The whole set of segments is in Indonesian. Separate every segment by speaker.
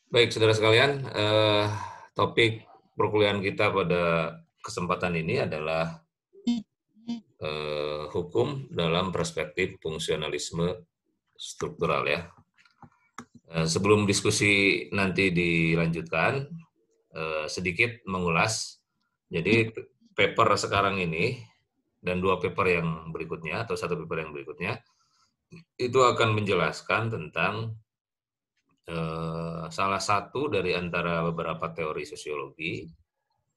Speaker 1: Baik, saudara sekalian, topik perkuliahan kita pada kesempatan ini adalah hukum dalam perspektif fungsionalisme struktural ya. Sebelum diskusi nanti dilanjutkan, sedikit mengulas. Jadi paper sekarang ini dan dua paper yang berikutnya atau satu paper yang berikutnya itu akan menjelaskan tentang salah satu dari antara beberapa teori sosiologi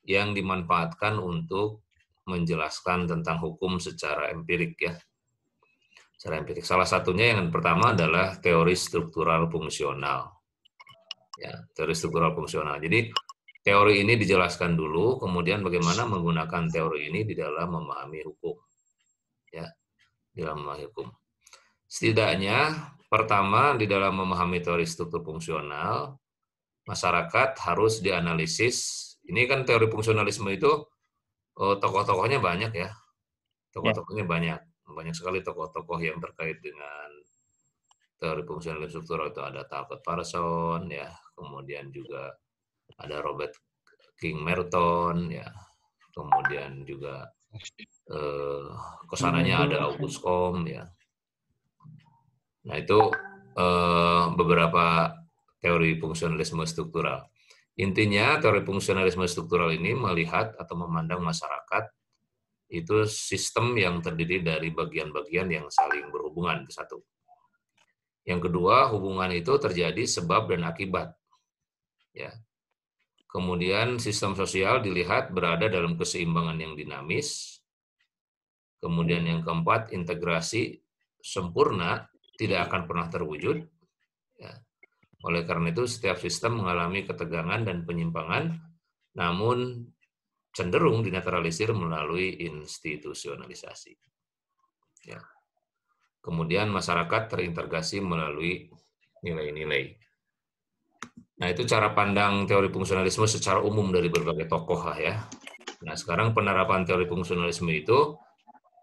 Speaker 1: yang dimanfaatkan untuk menjelaskan tentang hukum secara empirik ya. Secara empirik. Salah satunya yang pertama adalah teori struktural fungsional. Ya, teori struktural fungsional. Jadi teori ini dijelaskan dulu, kemudian bagaimana menggunakan teori ini di dalam memahami hukum. Ya, di dalam memahami hukum. Setidaknya pertama di dalam memahami teori struktur fungsional, masyarakat harus dianalisis. Ini kan teori fungsionalisme itu tokoh-tokohnya banyak ya. Tokoh-tokohnya banyak. Banyak sekali tokoh-tokoh yang terkait dengan teori fungsionalisme struktural itu ada Talcott Parsons ya, kemudian juga ada Robert King Merton ya, kemudian juga kesananya ada August Comte ya. Nah itu beberapa teori fungsionalisme struktural. Intinya teori fungsionalisme struktural ini melihat atau memandang masyarakat itu sistem yang terdiri dari bagian-bagian yang saling berhubungan, itu satu. Yang kedua, hubungan itu terjadi sebab dan akibat. Ya. Kemudian sistem sosial dilihat berada dalam keseimbangan yang dinamis. Kemudian yang keempat, integrasi sempurna tidak akan pernah terwujud. Ya. Oleh karena itu, setiap sistem mengalami ketegangan dan penyimpangan, namun cenderung dinetralisir melalui institusionalisasi. Ya. Kemudian masyarakat terintegrasi melalui nilai-nilai. Nah, itu cara pandang teori fungsionalisme secara umum dari berbagai tokoh lah ya. Nah, sekarang penerapan teori fungsionalisme itu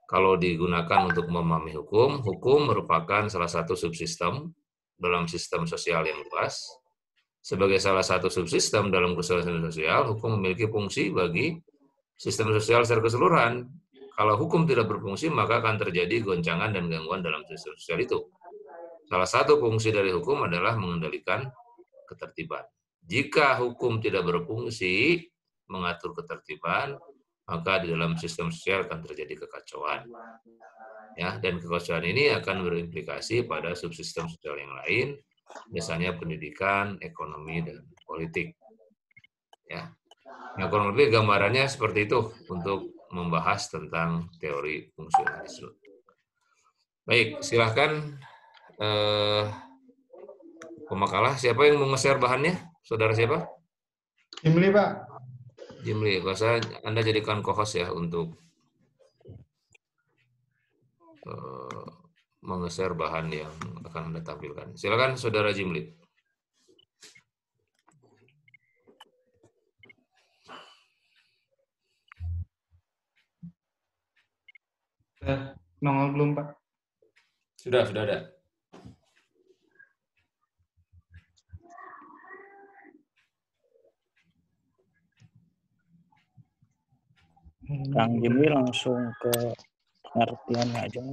Speaker 1: kalau digunakan untuk memahami hukum, hukum merupakan salah satu subsistem dalam sistem sosial yang luas. Sebagai salah satu subsistem dalam kesejahteraan sosial, hukum memiliki fungsi bagi sistem sosial secara keseluruhan. Kalau hukum tidak berfungsi, maka akan terjadi goncangan dan gangguan dalam sistem sosial itu. Salah satu fungsi dari hukum adalah mengendalikan ketertiban. Jika hukum tidak berfungsi mengatur ketertiban, maka di dalam sistem sosial akan terjadi kekacauan. Ya, dan kekacauan ini akan berimplikasi pada subsistem sosial yang lain, misalnya pendidikan, ekonomi, dan politik. Ya. Nah, kurang lebih gambarannya seperti itu untuk membahas tentang teori fungsionalisme. Baik, silahkan pemakalah. Siapa yang mau nge-share bahannya? Saudara siapa?
Speaker 2: Jimli, Pak.
Speaker 1: Jimli, saya Anda jadikan co-host ya untuk meng-share bahan yang akan Anda tampilkan. Silakan Saudara Jimli.
Speaker 2: Sudah nongol belum, Pak?
Speaker 1: Sudah ada.
Speaker 3: Kang Jimli langsung ke pengertiannya aja.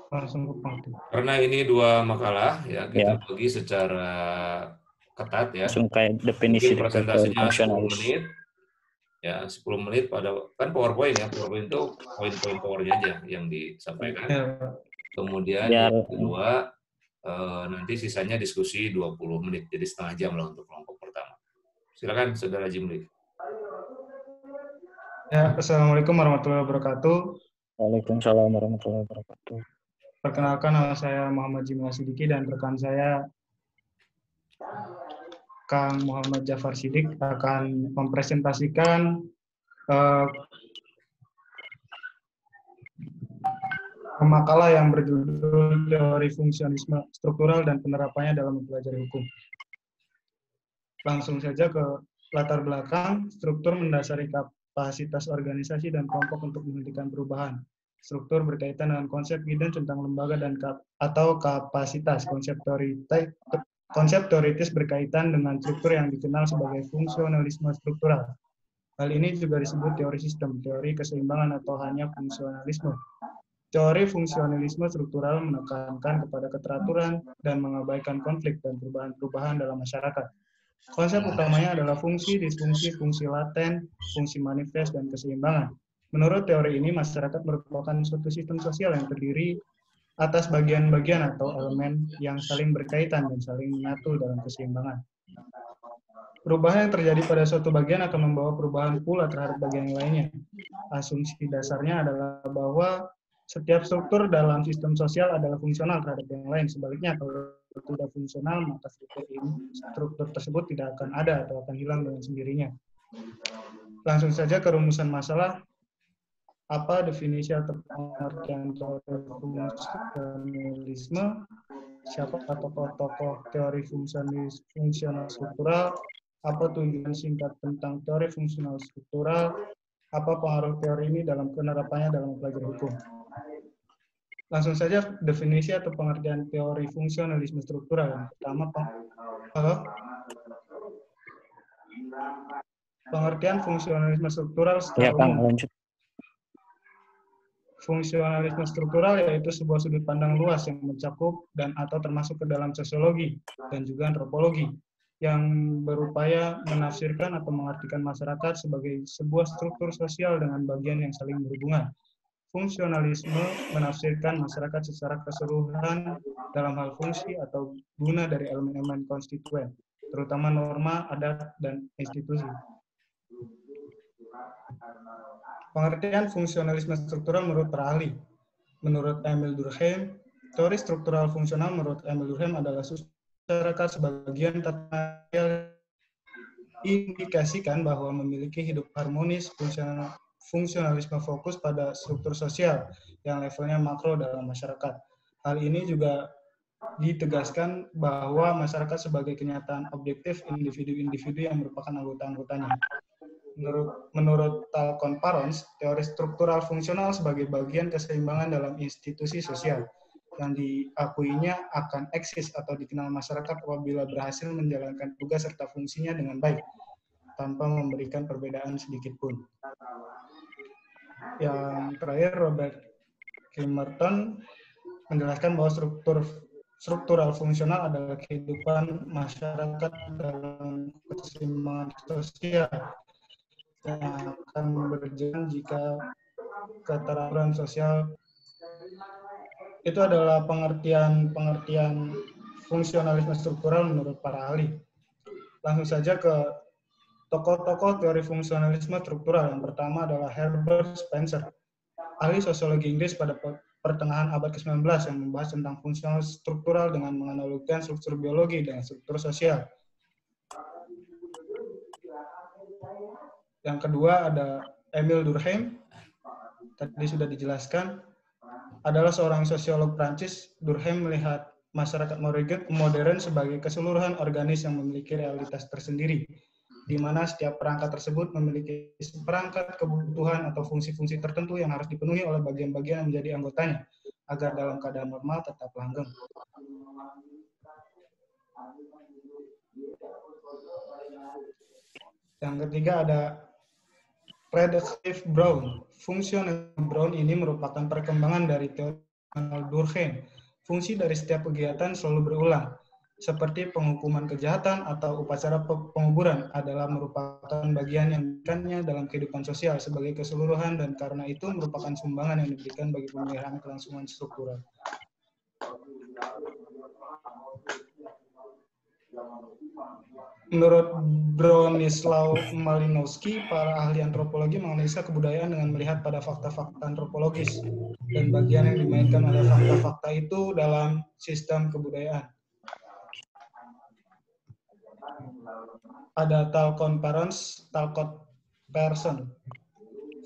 Speaker 2: Langsung ke pengertian.
Speaker 1: Karena ini dua makalah ya, kita bagi secara ketat ya.
Speaker 3: Langsung kayak definisi
Speaker 1: mungkin presentasinya 10
Speaker 3: fungsionalis.
Speaker 1: menit. Ya, 10 menit pada kan PowerPoint ya. PowerPoint itu poin-poin powernya aja yang disampaikan.
Speaker 2: Ya.
Speaker 1: Kemudian yang kedua nanti sisanya diskusi 20 menit, jadi setengah jam lah untuk kelompok pertama. Silakan Saudara Jimli.
Speaker 2: Ya, Assalamualaikum warahmatullahi wabarakatuh.
Speaker 3: Waalaikumsalam warahmatullahi wabarakatuh.
Speaker 2: Perkenalkan, nama saya Muhammad Jimli Sidiki dan rekan saya Kang Muhammad Jafar Sidik akan mempresentasikan makalah yang berjudul Teori Fungsionalisme Struktural dan Penerapannya dalam Mempelajari Hukum. Langsung saja ke latar belakang. Struktur mendasari kapasitas organisasi dan kelompok untuk menghentikan perubahan. Struktur berkaitan dengan konsep hidden tentang lembaga dan atau kapasitas. Konsep teoritis berkaitan dengan struktur yang dikenal sebagai fungsionalisme struktural. Hal ini juga disebut teori sistem, teori keseimbangan, atau hanya fungsionalisme. Teori fungsionalisme struktural menekankan kepada keteraturan dan mengabaikan konflik dan perubahan-perubahan dalam masyarakat. Konsep utamanya adalah fungsi, disfungsi, fungsi laten, fungsi manifest, dan keseimbangan. Menurut teori ini, masyarakat merupakan suatu sistem sosial yang terdiri atas bagian-bagian atau elemen yang saling berkaitan dan saling menyatu dalam keseimbangan. Perubahan yang terjadi pada suatu bagian akan membawa perubahan pula terhadap bagian yang lainnya. Asumsi dasarnya adalah bahwa setiap struktur dalam sistem sosial adalah fungsional terhadap yang lain. Sebaliknya, kalau tidak fungsional, maka struktur tersebut tidak akan ada atau akan hilang dengan sendirinya. Langsung saja ke rumusan masalah. Apa definisi atau pengertian teori fungsionalisme? Siapa tokoh-tokoh teori fungsional struktural? Apa tujuan singkat tentang teori fungsional struktural? Apa pengaruh teori ini dalam penerapannya dalam mempelajari hukum? Langsung saja definisi atau pengertian teori fungsionalisme struktural. Yang pertama, pengertian fungsionalisme struktural secara umum.
Speaker 3: Lanjut.
Speaker 2: Fungsionalisme struktural yaitu sebuah sudut pandang luas yang mencakup dan atau termasuk ke dalam sosiologi dan juga antropologi yang berupaya menafsirkan atau mengartikan masyarakat sebagai sebuah struktur sosial dengan bagian yang saling berhubungan. Fungsionalisme menafsirkan masyarakat secara keseluruhan dalam hal fungsi atau guna dari elemen-elemen konstituen, terutama norma, adat, dan institusi. Pengertian fungsionalisme struktural menurut para ahli. Menurut Emil Durkheim, teori struktural fungsional menurut Emil Durkheim adalah masyarakat sebagian tata indikasikan bahwa memiliki hidup harmonis. Fungsionalisme fokus pada struktur sosial yang levelnya makro dalam masyarakat. Hal ini juga ditegaskan bahwa masyarakat sebagai kenyataan objektif individu-individu yang merupakan anggota-anggotanya. Menurut Talcott Parons, teori struktural fungsional sebagai bagian keseimbangan dalam institusi sosial yang diakuinya akan eksis atau dikenal masyarakat apabila berhasil menjalankan tugas serta fungsinya dengan baik, tanpa memberikan perbedaan sedikit pun. Yang terakhir, Robert Kimmerton menjelaskan bahwa struktural fungsional adalah kehidupan masyarakat dalam keseimbangan sosial yang akan berjalan jika keteraturan sosial. Itu adalah pengertian fungsionalisme struktural menurut para ahli. Langsung saja ke tokoh-tokoh teori fungsionalisme struktural. Yang pertama adalah Herbert Spencer, ahli sosiologi Inggris pada pertengahan abad ke-19 yang membahas tentang fungsional struktural dengan menganalogikan struktur biologi dengan struktur sosial. Yang kedua ada Emil Durkheim, tadi sudah dijelaskan, adalah seorang sosiolog Prancis. Durkheim melihat masyarakat modern sebagai keseluruhan organis yang memiliki realitas tersendiri, di mana setiap perangkat tersebut memiliki seperangkat kebutuhan atau fungsi-fungsi tertentu yang harus dipenuhi oleh bagian-bagian yang menjadi anggotanya, agar dalam keadaan normal tetap langgeng. Yang ketiga ada Frederick Brown. Fungsional Brown ini merupakan perkembangan dari teori Durkheim. Fungsi dari setiap kegiatan selalu berulang, seperti penghukuman kejahatan atau upacara penguburan adalah merupakan bagian yang diberikannya dalam kehidupan sosial sebagai keseluruhan, dan karena itu merupakan sumbangan yang diberikan bagi pemeliharaan kelangsungan struktural. Menurut Bronislaw Malinowski, para ahli antropologi menganalisa kebudayaan dengan melihat pada fakta-fakta antropologis dan bagian yang dimainkan oleh fakta-fakta itu dalam sistem kebudayaan. Ada Talcott Parsons.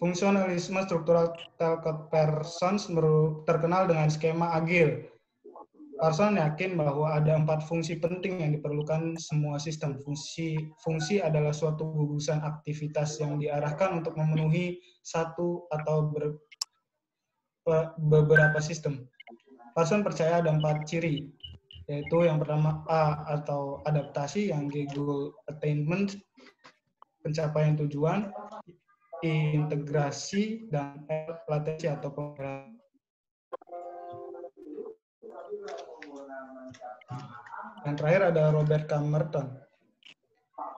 Speaker 2: Fungsionalisme struktural Talcott Parsons terkenal dengan skema agil. Parsons yakin bahwa ada 4 fungsi penting yang diperlukan semua sistem. Fungsi adalah suatu gugusan aktivitas yang diarahkan untuk memenuhi satu atau beberapa sistem. Parson percaya ada 4 ciri, yaitu yang pertama A atau adaptasi, yang G goal attainment, pencapaian tujuan, I integrasi, dan L latensi atau pemeliharaan. Yang terakhir ada Robert K. Merton.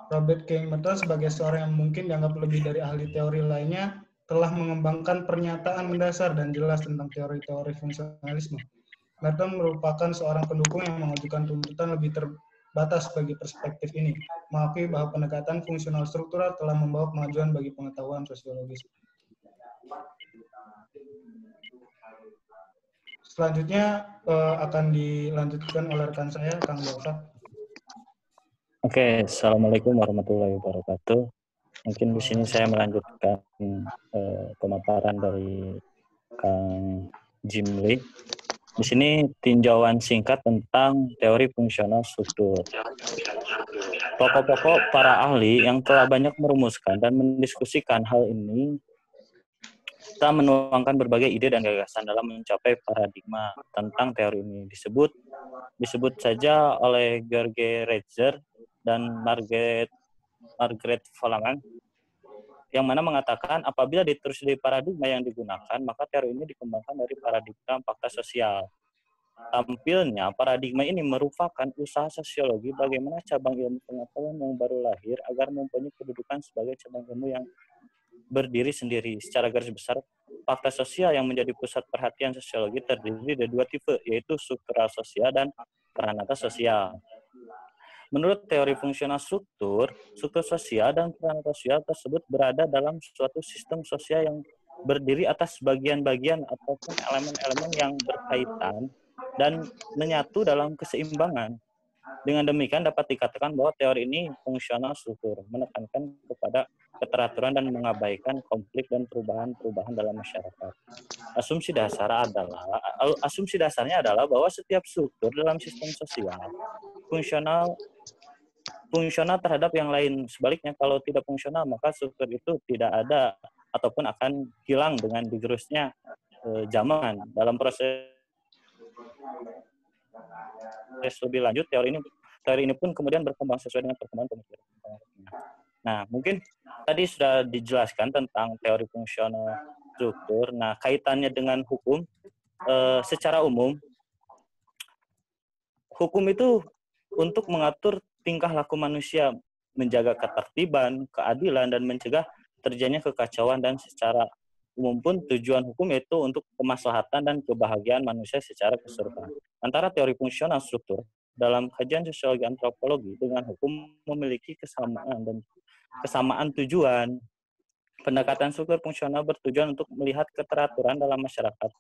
Speaker 2: Robert K. Merton sebagai seorang yang mungkin dianggap lebih dari ahli teori lainnya telah mengembangkan pernyataan mendasar dan jelas tentang teori-teori fungsionalisme. Merton merupakan seorang pendukung yang mengajukan tuntutan lebih terbatas bagi perspektif ini, mengakui bahwa pendekatan fungsional struktural telah membawa kemajuan bagi pengetahuan sosiologis. Selanjutnya akan dilanjutkan oleh rekan saya, Kang Yofat.
Speaker 3: Oke, Assalamualaikum warahmatullahi wabarakatuh. Mungkin di sini saya melanjutkan pemaparan dari Kang Jimli. Di sini tinjauan singkat tentang teori fungsional struktur. Pokok-pokok para ahli yang telah banyak merumuskan dan mendiskusikan hal ini telah menuangkan berbagai ide dan gagasan dalam mencapai paradigma tentang teori ini. Disebut saja oleh George Reiser dan Margaret Fallman, yang mana mengatakan apabila ditelusuri paradigma yang digunakan, maka teori ini dikembangkan dari paradigma fakta sosial. Tampilnya paradigma ini merupakan usaha sosiologi bagaimana cabang ilmu pengetahuan yang baru lahir agar mempunyai kedudukan sebagai cabang ilmu yang berdiri sendiri. Secara garis besar, fakta sosial yang menjadi pusat perhatian sosiologi terdiri dari 2 tipe, yaitu struktural sosial dan peranata sosial. Menurut teori fungsional struktur sosial dan peranata sosial tersebut berada dalam suatu sistem sosial yang berdiri atas bagian-bagian ataupun elemen-elemen yang berkaitan dan menyatu dalam keseimbangan. Dengan demikian dapat dikatakan bahwa teori ini fungsional struktur, menekankan kepada keteraturan dan mengabaikan konflik dan perubahan-perubahan dalam masyarakat. Asumsi dasarnya adalah bahwa setiap struktur dalam sistem sosial fungsional terhadap yang lain. Sebaliknya, kalau tidak fungsional, maka struktur itu tidak ada ataupun akan hilang dengan digerusnya zaman. Dalam proses lebih lanjut, teori ini pun kemudian berkembang sesuai dengan perkembangan pemikiran. Nah, mungkin tadi sudah dijelaskan tentang teori fungsional struktur. Nah, kaitannya dengan hukum, secara umum, hukum itu untuk mengatur tingkah laku manusia, menjaga ketertiban, keadilan, dan mencegah terjadinya kekacauan, dan secara umum pun tujuan hukum itu untuk kemaslahatan dan kebahagiaan manusia secara keseluruhan. Antara teori fungsional struktur dalam kajian sosiologi antropologi dengan hukum memiliki kesamaan tujuan. Pendekatan struktur fungsional bertujuan untuk melihat keteraturan dalam masyarakat.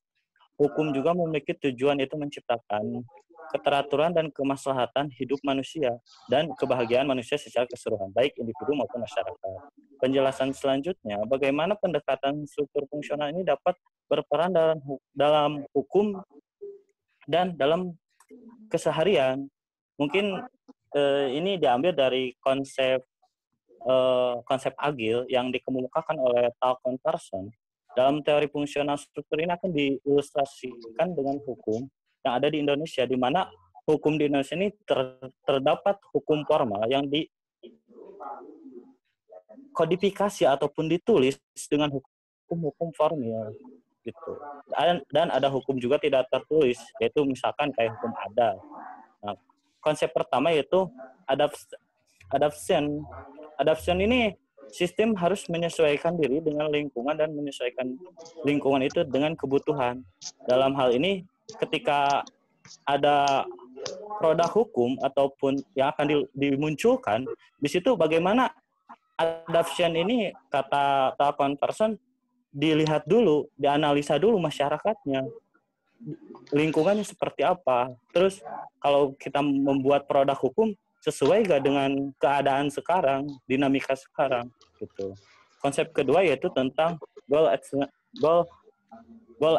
Speaker 3: Hukum juga memiliki tujuan yaitu menciptakan keteraturan dan kemaslahatan hidup manusia dan kebahagiaan manusia secara keseluruhan, baik individu maupun masyarakat. Penjelasan selanjutnya, bagaimana pendekatan struktur fungsional ini dapat berperan dalam hukum dan dalam keseharian. Mungkin ini diambil dari konsep agil yang dikemukakan oleh Talcott Parsons. Dalam teori fungsional struktur ini akan diilustrasikan dengan hukum yang ada di Indonesia, di mana hukum di Indonesia ini terdapat hukum formal yang dikodifikasi ataupun ditulis dengan hukum formal gitu. Dan ada hukum juga tidak tertulis, yaitu misalkan kayak hukum adat. Nah, konsep pertama yaitu adaptation. Adaptation ini sistem harus menyesuaikan diri dengan lingkungan dan menyesuaikan lingkungan itu dengan kebutuhan. Dalam hal ini, ketika ada produk hukum ataupun yang akan dimunculkan, di situ bagaimana adaptation ini, kata Talcott Parsons, dilihat dulu, dianalisa dulu masyarakatnya, lingkungannya seperti apa. Terus kalau kita membuat produk hukum, sesuai gak dengan keadaan sekarang, dinamika sekarang, gitu. Konsep kedua yaitu tentang goal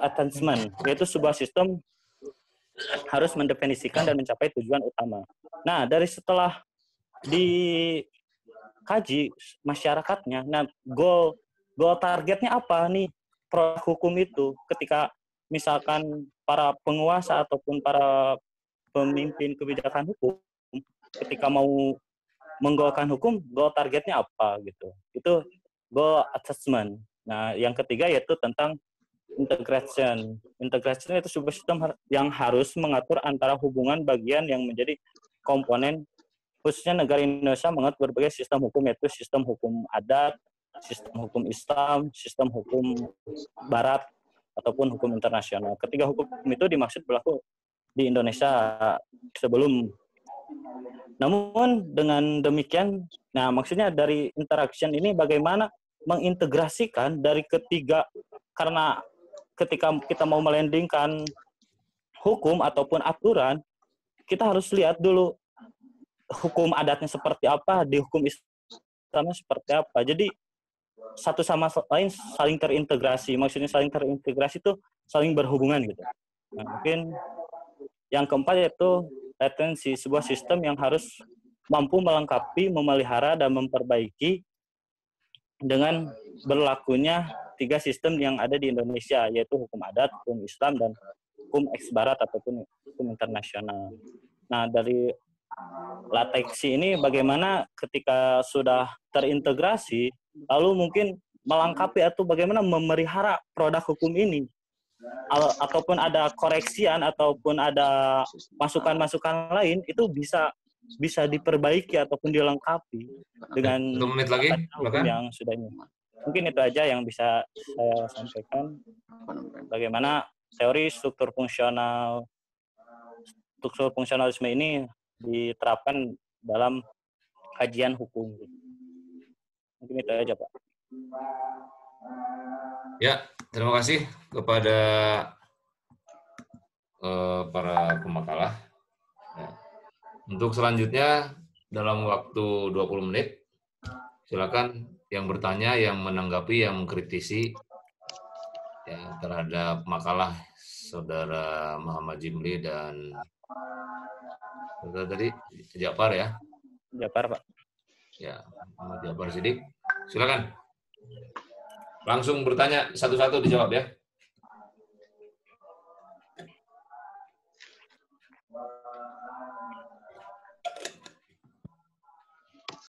Speaker 3: attainment, yaitu sebuah sistem harus mendefinisikan dan mencapai tujuan utama. Nah, dari setelah dikaji masyarakatnya, nah goal targetnya apa nih produk hukum itu ketika misalkan para penguasa ataupun para pemimpin kebijakan hukum ketika mau menggolkan hukum, goal targetnya apa gitu. Itu goal assessment. Nah, yang ketiga yaitu tentang integration. Integration itu sebuah sistem yang harus mengatur antara hubungan bagian yang menjadi komponen, khususnya negara Indonesia mengatur berbagai sistem hukum, yaitu sistem hukum adat, sistem hukum Islam, sistem hukum Barat, ataupun hukum internasional. Ketiga hukum itu dimaksud berlaku di Indonesia sebelum. Namun dengan demikian, nah maksudnya dari interaction ini bagaimana mengintegrasikan dari ketiga, karena ketika kita mau melandingkan hukum ataupun aturan, kita harus lihat dulu hukum adatnya seperti apa, di hukum Islamnya seperti apa. Jadi satu sama lain saling terintegrasi. Maksudnya saling terintegrasi itu saling berhubungan gitu. Nah, mungkin yang keempat yaitu latensi, sebuah sistem yang harus mampu melengkapi, memelihara, dan memperbaiki dengan berlakunya tiga sistem yang ada di Indonesia, yaitu hukum adat, hukum Islam, dan hukum ex-barat ataupun hukum internasional. Nah, dari latensi ini bagaimana ketika sudah terintegrasi, lalu mungkin melengkapi atau bagaimana memelihara produk hukum ini, ataupun ada koreksian ataupun ada masukan-masukan lain, itu bisa diperbaiki ataupun dilengkapi dengan
Speaker 1: 1 menit lagi,
Speaker 3: hukum yang sudah ini. Mungkin itu aja yang bisa saya sampaikan. Bagaimana teori struktur fungsionalisme ini diterapkan dalam kajian hukum. Mungkin itu aja, Pak.
Speaker 1: Ya, terima kasih kepada para pemakalah. Ya. Untuk selanjutnya, dalam waktu 20 menit, silakan yang bertanya, yang menanggapi, yang mengkritisi ya, terhadap makalah Saudara Muhammad Jimli dan Saudara tadi Ja'far ya.
Speaker 3: Ja'far, Pak.
Speaker 1: Ya, Muhammad Ja'far Siddiq. Silakan. Langsung bertanya, satu-satu dijawab ya.